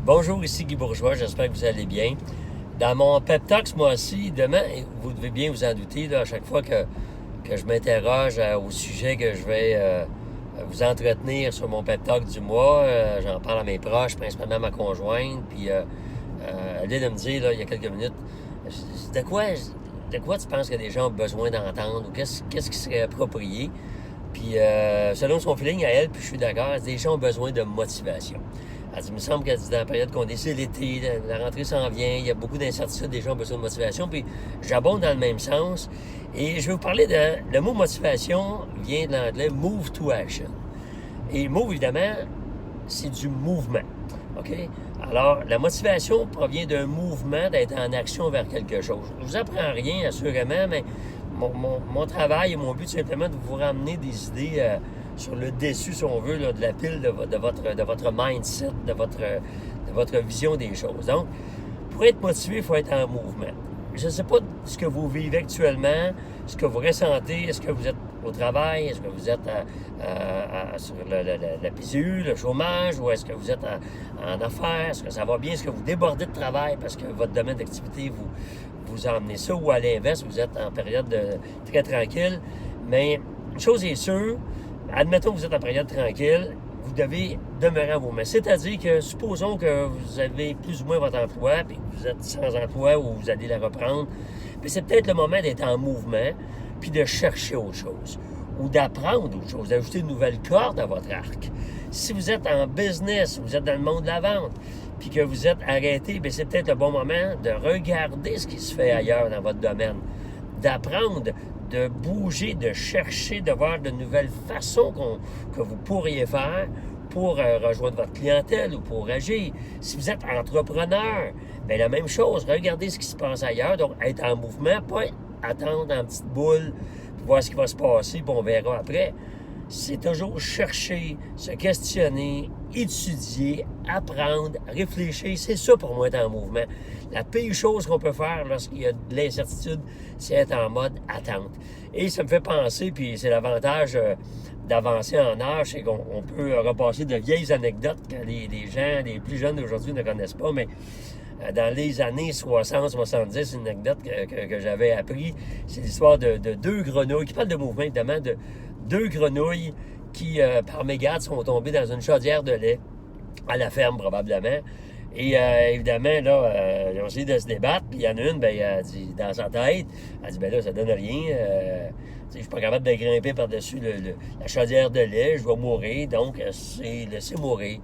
Bonjour, ici Guy Bourgeois, j'espère que vous allez bien. Dans mon pep talk ce mois-ci, demain, vous devez bien vous en douter, là, à chaque fois que je m'interroge au sujet que je vais vous entretenir sur mon pep talk du mois, j'en parle à mes proches, principalement à ma conjointe, puis elle vient de me dire, là, il y a quelques minutes, de quoi tu penses que les gens ont besoin d'entendre, ou qu'est-ce qui serait approprié? Puis selon son feeling à elle, puis je suis d'accord, elle dit, les gens ont besoin de motivation. Elle dit, il me semble qu'elle dit, dans la période qu'on est, c'est l'été, la rentrée s'en vient, il y a beaucoup d'incertitudes, les gens ont besoin de motivation, puis j'abonde dans le même sens. Et je vais vous parler le mot motivation vient de l'anglais move to action. Et move, évidemment, c'est du mouvement. OK? Alors, la motivation provient d'un mouvement, d'être en action vers quelque chose. Je ne vous apprends rien, assurément, mais mon travail et mon but, c'est simplement de vous ramener des idées sur le dessus, si on veut, là, de la pile de votre mindset, de votre vision des choses. Donc, pour être motivé, il faut être en mouvement. Je ne sais pas ce que vous vivez actuellement, ce que vous ressentez, est-ce que vous êtes au travail, est-ce que vous êtes sur la PCU, le chômage, ou est-ce que vous êtes en affaires, est-ce que ça va bien, est-ce que vous débordez de travail parce que votre domaine d'activité vous emmenez ça, ou à l'inverse, vous êtes en période très tranquille. Mais une chose est sûre, admettons que vous êtes en période tranquille, vous devez demeurer en mouvement. C'est-à-dire que, supposons que vous avez plus ou moins votre emploi, puis que vous êtes sans emploi ou vous allez la reprendre, puis c'est peut-être le moment d'être en mouvement, puis de chercher autre chose, ou d'apprendre autre chose, d'ajouter une nouvelle corde à votre arc. Si vous êtes en business, vous êtes dans le monde de la vente, puis que vous êtes arrêté, bien c'est peut-être le bon moment de regarder ce qui se fait ailleurs dans votre domaine, d'apprendre, de bouger, de chercher, de voir de nouvelles façons que vous pourriez faire pour rejoindre votre clientèle ou pour agir. Si vous êtes entrepreneur, bien la même chose, regardez ce qui se passe ailleurs, donc être en mouvement, pas attendre en petite boule pour voir ce qui va se passer, puis on verra après. C'est toujours chercher, se questionner, étudier, apprendre, réfléchir. C'est ça pour moi être en mouvement. La pire chose qu'on peut faire lorsqu'il y a de l'incertitude, c'est être en mode attente. Et ça me fait penser, puis c'est l'avantage d'avancer en âge, c'est qu'on peut repasser de vieilles anecdotes que les gens, les plus jeunes d'aujourd'hui ne connaissent pas, mais dans les années 60-70, une anecdote que j'avais appris, c'est l'histoire de deux grenouilles, qui parle de mouvement évidemment, de deux grenouilles qui, par mégarde, sont tombées dans une chaudière de lait, à la ferme probablement. Et évidemment, là, ils ont essayé de se débattre, puis il y en a une, bien, elle dit, dans sa tête, elle dit, bien là, ça donne rien, je suis pas capable de grimper par-dessus la chaudière de lait, je vais mourir, donc c'est laisser mourir.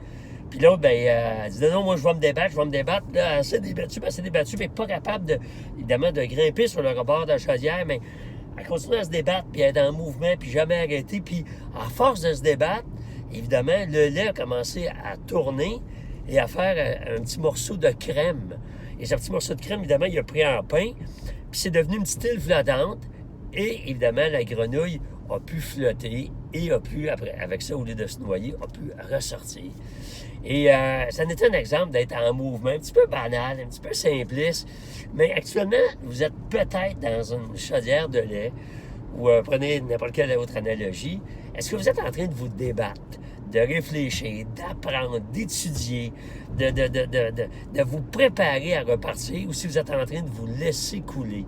Puis l'autre, bien, elle dit, non, moi, je vais me débattre. Là, elle s'est débattue, mais pas capable, évidemment, de grimper sur le rebord de la chaudière, mais elle continue à se débattre, puis être en mouvement, puis jamais arrêter. Puis, à force de se débattre, évidemment, le lait a commencé à tourner et à faire un petit morceau de crème. Et ce petit morceau de crème, évidemment, il a pris en pain, puis c'est devenu une petite île flottante. Et, évidemment, la grenouille a pu flotter et a pu, après, avec ça, au lieu de se noyer, a pu ressortir. Et ça en est un exemple d'être en mouvement, un petit peu banal, un petit peu simpliste, mais actuellement, vous êtes peut-être dans une chaudière de lait, ou prenez n'importe quelle autre analogie. Est-ce que vous êtes en train de vous débattre, de réfléchir, d'apprendre, d'étudier, de vous préparer à repartir, ou si vous êtes en train de vous laisser couler?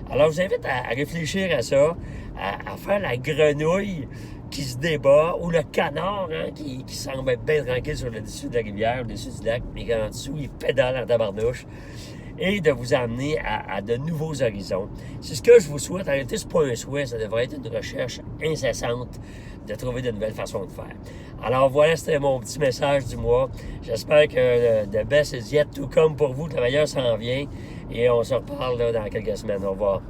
Alors, je vous invite à réfléchir à ça, à faire la grenouille qui se débat, ou le canard qui semble être bien tranquille sur le dessus de la rivière, au dessus du lac, mais qu'en dessous, il pédale en tabarnouche, et de vous amener à de nouveaux horizons. C'est ce que je vous souhaite. En réalité, ce n'est pas un souhait, ça devrait être une recherche incessante de trouver de nouvelles façons de faire. Alors voilà, c'était mon petit message du mois. J'espère que the best is yet to come pour vous, que le meilleur s'en vient, et on se reparle là, dans quelques semaines. Au revoir.